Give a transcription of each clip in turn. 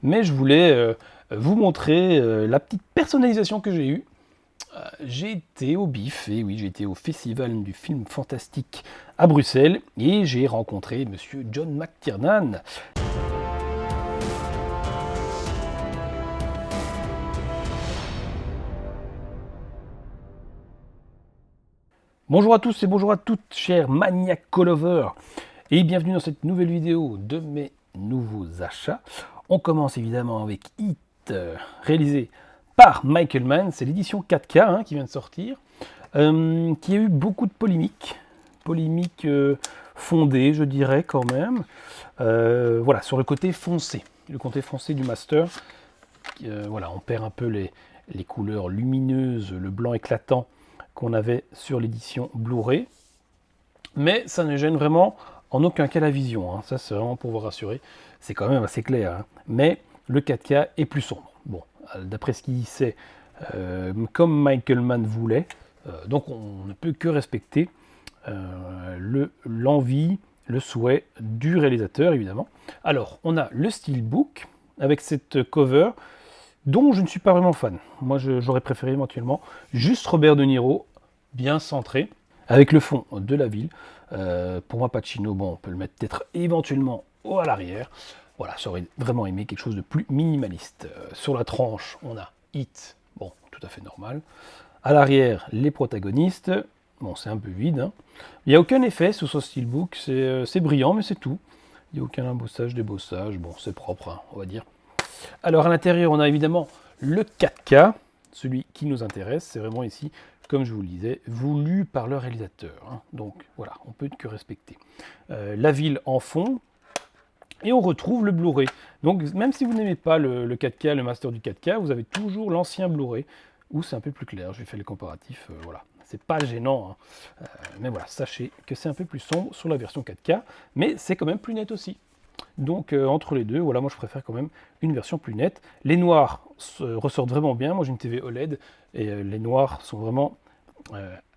mais je voulais vous montrer la petite personnalisation que j'ai eue. J'ai été au BIF, et oui, j'ai été au Festival du film fantastique à Bruxelles, et j'ai rencontré monsieur John McTiernan. Bonjour à tous et bonjour à toutes, chers Maniac Lovers, et bienvenue dans cette nouvelle vidéo de mes nouveaux achats. On commence évidemment avec It, réalisé par Michael Mann. C'est l'édition 4K qui vient de sortir, qui a eu beaucoup de polémiques fondées, je dirais quand même. Voilà, sur le côté foncé du master. Voilà, on perd un peu les couleurs lumineuses, le blanc éclatant qu'on avait sur l'édition Blu-ray, mais ça ne gêne vraiment en aucun cas la vision, ça c'est vraiment pour vous rassurer, c'est quand même assez clair, mais le 4K est plus sombre. Bon, d'après ce qu'il sait, comme Michael Mann voulait, donc on ne peut que respecter l'envie, le souhait du réalisateur évidemment. Alors, on a le steelbook avec cette cover dont je ne suis pas vraiment fan. Moi, j'aurais préféré éventuellement juste Robert De Niro, bien centré, avec le fond de la ville. Pour moi, Pacino, bon, on peut le mettre peut-être éventuellement à l'arrière. Voilà, j'aurais vraiment aimé quelque chose de plus minimaliste. Sur la tranche, on a It, bon, tout à fait normal. À l'arrière, les protagonistes. Bon, c'est un peu vide. Il n'y a aucun effet sous ce steelbook, c'est brillant, mais c'est tout. Il n'y a aucun embossage, débossage. Bon, c'est propre, on va dire. Alors à l'intérieur, on a évidemment le 4K, celui qui nous intéresse. C'est vraiment ici, comme je vous le disais, voulu par le réalisateur. Donc voilà, on peut que respecter. La ville en fond, et on retrouve le Blu-ray. Donc même si vous n'aimez pas le 4K, le master du 4K, vous avez toujours l'ancien Blu-ray, où c'est un peu plus clair. J'ai fait les comparatifs, voilà. C'est pas gênant, mais voilà, sachez que c'est un peu plus sombre sur la version 4K, mais c'est quand même plus net aussi. Donc entre les deux, voilà, moi je préfère quand même une version plus nette. Les noirs ressortent vraiment bien. Moi j'ai une TV OLED et les noirs sont vraiment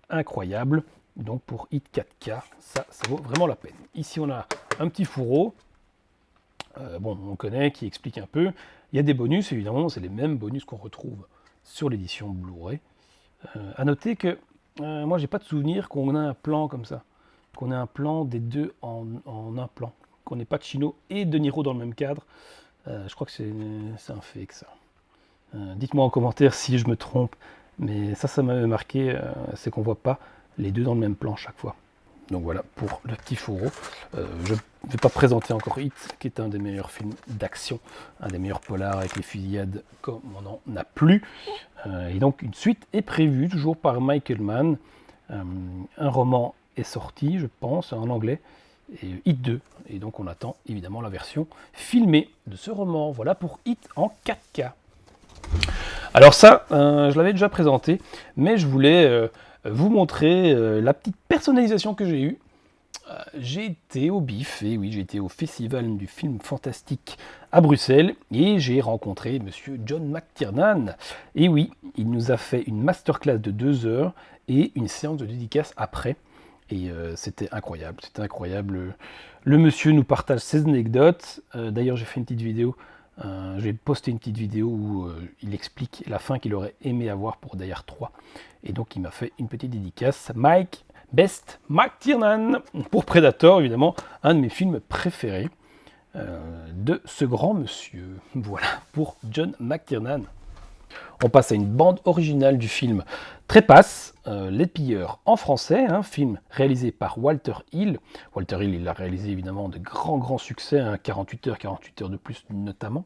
incroyables. Donc pour It 4K, ça vaut vraiment la peine. Ici on a un petit fourreau, bon on connaît, qui explique un peu. Il y a des bonus, évidemment, c'est les mêmes bonus qu'on retrouve sur l'édition Blu-ray. À noter que moi j'ai pas de souvenir qu'on a un plan comme ça, qu'on ait un plan des deux en un plan, qu'on n'ait pas Pacino et De Niro dans le même cadre. Je crois que c'est un fake ça. Dites-moi en commentaire si je me trompe, mais ça m'avait marqué, c'est qu'on voit pas les deux dans le même plan chaque fois. Donc voilà pour le petit fourreau. Je ne vais pas présenter encore It, qui est un des meilleurs films d'action, un des meilleurs polars avec les fusillades comme on n'en a plus. Et donc une suite est prévue, toujours par Michael Mann. Un roman est sorti, je pense, en anglais, et It 2. Et donc on attend évidemment la version filmée de ce roman. Voilà pour It en 4K. Alors ça, je l'avais déjà présenté, mais je voulais vous montrer la petite personnalisation que j'ai eue. J'ai été au BIF, et oui, j'ai été au Festival du film fantastique à Bruxelles, et j'ai rencontré monsieur John McTiernan. Et oui, il nous a fait une masterclass de 2 heures et une séance de dédicace après. Et c'était incroyable, c'était incroyable. Le monsieur nous partage ses anecdotes. D'ailleurs, j'ai fait une petite vidéo. J'ai posté une petite vidéo où il explique la fin qu'il aurait aimé avoir pour Die Hard 3. Et donc il m'a fait une petite dédicace. Best McTiernan pour Predator, évidemment, un de mes films préférés de ce grand monsieur. Voilà, pour John McTiernan. On passe à une bande originale du film Trépasse, Les Pilleurs en français, un film réalisé par Walter Hill. Walter Hill, il a réalisé évidemment de grands succès, 48 heures de plus notamment.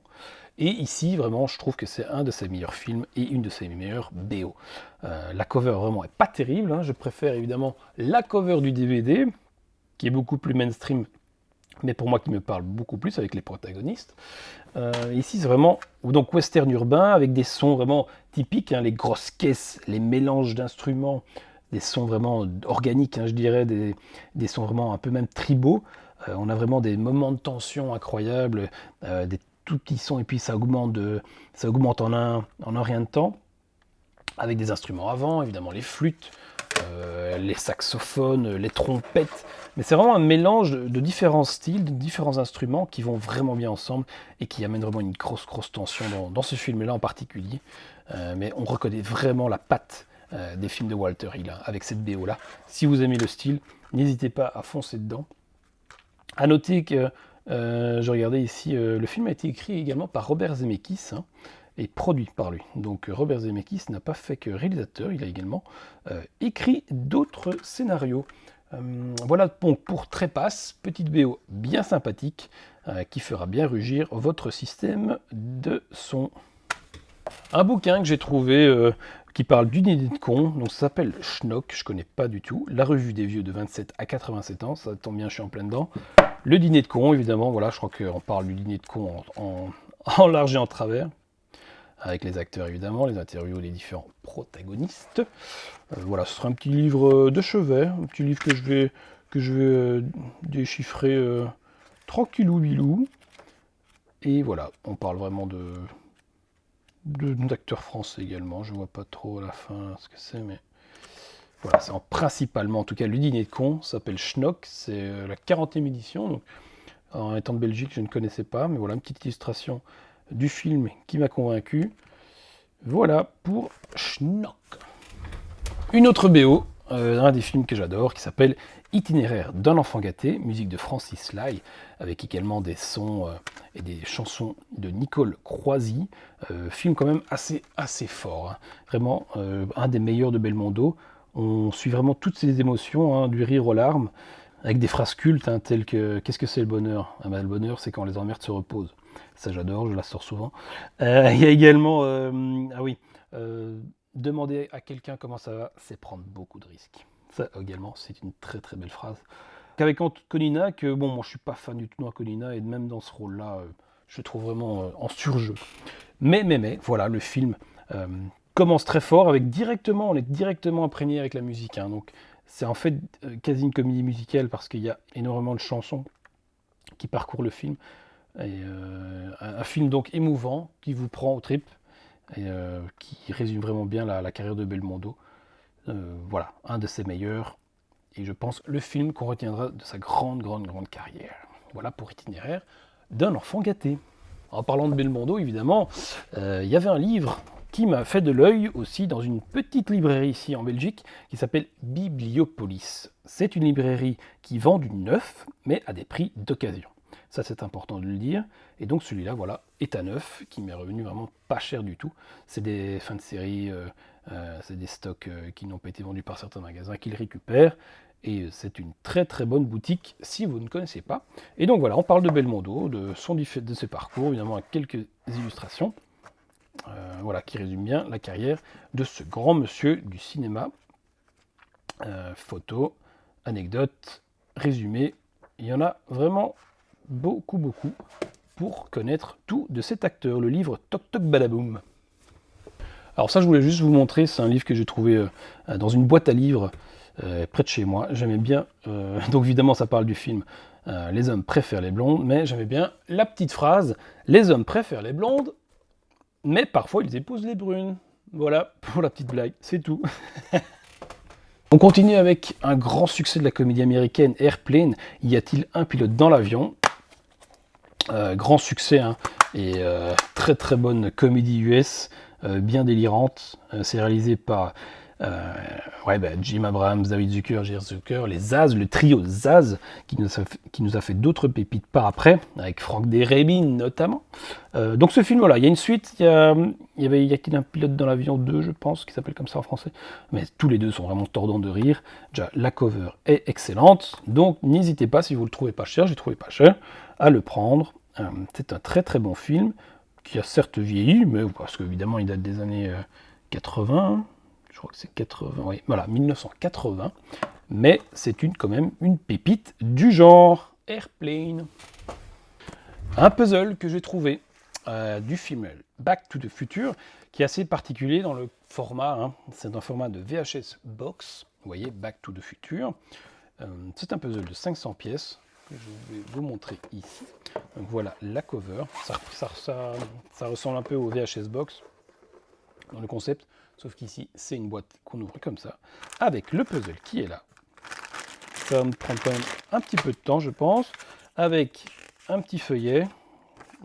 Et ici, vraiment, je trouve que c'est un de ses meilleurs films et une de ses meilleures BO. La cover vraiment est pas terrible, je préfère évidemment la cover du DVD, qui est beaucoup plus mainstream, mais pour moi qui me parle beaucoup plus avec les protagonistes. Ici c'est vraiment donc western urbain avec des sons vraiment typiques, les grosses caisses, les mélanges d'instruments, des sons vraiment organiques, je dirais, des sons vraiment un peu même tribaux. On a vraiment des moments de tension incroyables, des tout petits sons, et puis ça augmente en un rien de temps, avec des instruments avant, évidemment les flûtes, les saxophones, les trompettes. Mais c'est vraiment un mélange de différents styles, de différents instruments qui vont vraiment bien ensemble et qui amènent vraiment une grosse tension dans ce film-là en particulier. Mais on reconnaît vraiment la patte des films de Walter Hill hein, avec cette BO-là. Si vous aimez le style, n'hésitez pas à foncer dedans. À noter que, je regardais ici, le film a été écrit également par Robert Zemeckis hein, et produit par lui. Donc Robert Zemeckis n'a pas fait que réalisateur, il a également écrit d'autres scénarios. Voilà donc pour Trépasse, petite BO bien sympathique qui fera bien rugir votre système de son. Un bouquin que j'ai trouvé qui parle d'une idée de con, donc ça s'appelle Schnock, je connais pas du tout. La revue des vieux de 27 à 87 ans, ça tombe bien, je suis en plein dedans. Le dîner de con, évidemment, voilà, je crois qu'on parle du dîner de con en large et en travers, avec les acteurs évidemment, les interviews des différents protagonistes. Voilà, ce sera un petit livre de chevet, un petit livre que je vais déchiffrer tranquillou bilou. Et voilà, on parle vraiment d'acteurs français également, je vois pas trop à la fin ce que c'est, mais voilà, c'est principalement, en tout cas, le dîner de con, ça s'appelle Schnock, c'est la 40e édition, donc en étant de Belgique, je ne connaissais pas, mais voilà, une petite illustration du film qui m'a convaincu. Voilà pour Schnock. Une autre BO, un des films que j'adore, qui s'appelle Itinéraire d'un enfant gâté, musique de Francis Lai, avec également des sons et des chansons de Nicole Croisy. Film quand même assez fort, hein. Vraiment un des meilleurs de Belmondo. On suit vraiment toutes ces émotions, hein, du rire aux larmes, avec des phrases cultes hein, telles que « Qu'est-ce que c'est le bonheur ?» Ah ben, le bonheur, c'est quand les emmerdes se reposent. Ça, j'adore, je la sors souvent. Il y a également, demander à quelqu'un comment ça va, c'est prendre beaucoup de risques. Ça également, c'est une très belle phrase. Avec Antonina, que bon, moi je suis pas fan du tout d'Antonina, et même dans ce rôle-là, je le trouve vraiment en surjeu. Mais, voilà, le film commence très fort, on est directement imprégné avec la musique. Hein, donc c'est en fait quasi une comédie musicale, parce qu'il y a énormément de chansons qui parcourent le film. Et, un film donc émouvant, qui vous prend aux tripes, et qui résume vraiment bien la carrière de Belmondo. Voilà, un de ses meilleurs, et je pense le film qu'on retiendra de sa grande carrière. Voilà pour Itinéraire d'un enfant gâté. En parlant de Belmondo, évidemment, il y avait un livre qui m'a fait de l'œil aussi dans une petite librairie ici en Belgique qui s'appelle Bibliopolis. C'est une librairie qui vend du neuf, mais à des prix d'occasion. Ça, c'est important de le dire. Et donc celui-là, voilà, est à neuf, qui m'est revenu vraiment pas cher du tout. C'est des fins de série, c'est des stocks qui n'ont pas été vendus par certains magasins qu'ils récupèrent. Et c'est une très bonne boutique si vous ne connaissez pas. Et donc voilà, on parle de Belmondo, de ses parcours, évidemment avec quelques illustrations. Voilà, qui résument bien la carrière de ce grand monsieur du cinéma. Photos, anecdotes, résumés. Il y en a vraiment beaucoup pour connaître tout de cet acteur. Le livre Toc Toc Badaboum. Alors ça, je voulais juste vous montrer, c'est un livre que j'ai trouvé dans une boîte à livres près de chez moi. J'aimais bien, donc évidemment ça parle du film Les hommes préfèrent les blondes, mais j'aimais bien la petite phrase « Les hommes préfèrent les blondes, mais parfois ils épousent les brunes ». Voilà, pour la petite blague, c'est tout. On continue avec un grand succès de la comédie américaine Airplane. Y a-t-il un pilote dans l'avion ? Grand succès, hein, et très bonne comédie US, bien délirante. C'est réalisé par Jim Abrahams, David Zucker, J.R. Zucker, les Zaz, le trio Zaz, qui nous a fait d'autres pépites par après, avec Franck Drebin notamment. Donc ce film, voilà, il y a une suite, y a-t-il un pilote dans l'avion 2, je pense, qui s'appelle comme ça en français, mais tous les deux sont vraiment tordants de rire. Déjà, la cover est excellente, donc n'hésitez pas, si vous le trouvez pas cher, j'ai trouvé pas cher, à le prendre. C'est un très bon film, qui a certes vieilli, mais parce qu'évidemment il date des années 80, je crois que c'est 80, oui, voilà, 1980, mais c'est quand même une pépite du genre Airplane. Un puzzle que j'ai trouvé du film Back to the Future, qui est assez particulier dans le format, hein, c'est un format de VHS box, vous voyez, Back to the Future. C'est un puzzle de 500 pièces, que je vais vous montrer ici. Donc voilà la cover, ça ressemble un peu au VHS box dans le concept. sauf qu'ici, c'est une boîte qu'on ouvre comme ça, avec le puzzle qui est là. Ça va me prendre quand même un petit peu de temps, je pense, avec un petit feuillet,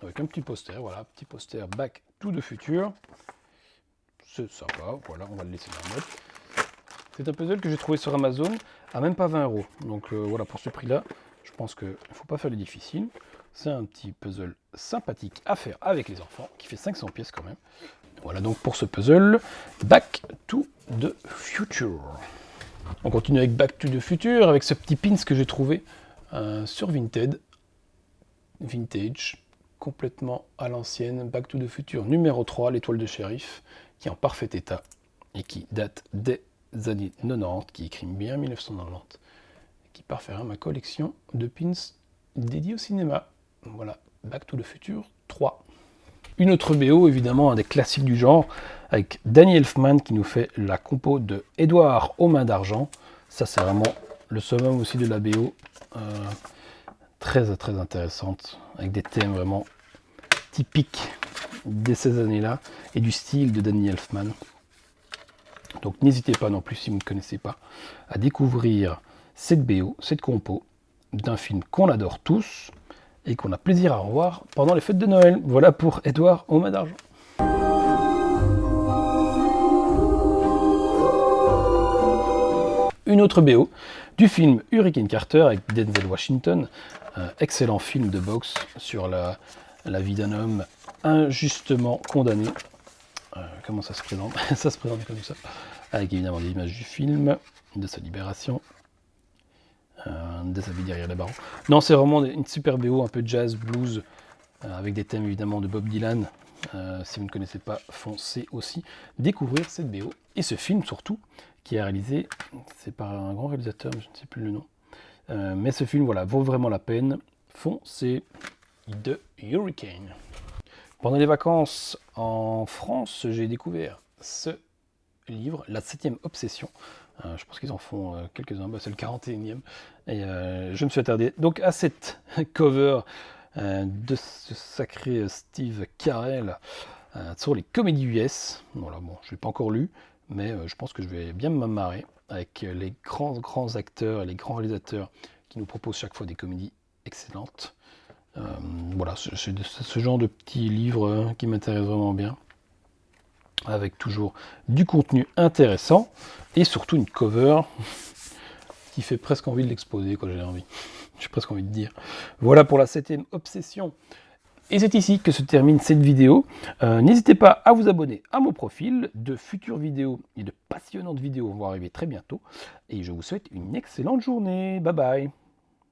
avec un petit poster, voilà, petit poster Back to the Future. C'est sympa, voilà, on va le laisser dans la boîte. C'est un puzzle que j'ai trouvé sur Amazon à même pas 20 €. Donc voilà, pour ce prix-là, je pense qu'il ne faut pas faire le difficile. C'est un petit puzzle sympathique à faire avec les enfants, qui fait 500 pièces quand même. Voilà donc pour ce puzzle, Back to the Future. On continue avec Back to the Future, avec ce petit pins que j'ai trouvé sur Vinted. Vintage, complètement à l'ancienne. Back to the Future numéro 3, l'étoile de shérif, qui est en parfait état et qui date des années 90, qui écrit bien 1990, qui parfait ma collection de pins dédiés au cinéma. Voilà, Back to the Future 3. Une autre BO, évidemment, un des classiques du genre, avec Danny Elfman qui nous fait la compo de Édouard aux mains d'argent. Ça, c'est vraiment le summum aussi de la BO. Très, très intéressante, avec des thèmes vraiment typiques de ces années-là, et du style de Danny Elfman. Donc n'hésitez pas non plus, si vous ne connaissez pas, à découvrir cette BO, cette compo, d'un film qu'on adore tous, et qu'on a plaisir à revoir pendant les fêtes de Noël. Voilà pour Édouard aux mains d'argent. Une autre BO du film Hurricane Carter avec Denzel Washington, excellent film de boxe sur la vie d'un homme injustement condamné. Comment ça se présente? Ça se présente comme ça, avec évidemment des images du film, de sa libération, de sa vie derrière les barreaux. Non, c'est vraiment une super BO, un peu jazz, blues, avec des thèmes évidemment de Bob Dylan. Si vous ne connaissez pas, foncez aussi découvrir cette BO et ce film surtout, qui est réalisé, c'est par un grand réalisateur, je ne sais plus le nom, mais ce film, voilà, vaut vraiment la peine. Foncez, The Hurricane. Pendant les vacances en France, j'ai découvert ce livre, La 7e Obsession. Je pense qu'ils en font quelques-uns, c'est le 41e. Et je me suis attardé donc à cette cover de ce sacré Steve Carell sur les comédies US. Voilà, bon, je ne l'ai pas encore lu, mais je pense que je vais bien me marrer avec les grands acteurs et les grands réalisateurs qui nous proposent chaque fois des comédies excellentes. Voilà, c'est ce genre de petits livres qui m'intéressent vraiment bien, avec toujours du contenu intéressant et surtout une cover qui fait presque envie de l'exposer, quand j'ai presque envie de dire. Voilà pour la 7e Obsession. Et c'est ici que se termine cette vidéo. N'hésitez pas à vous abonner à mon profil. De futures vidéos et de passionnantes vidéos vont arriver très bientôt. Et je vous souhaite une excellente journée. Bye bye.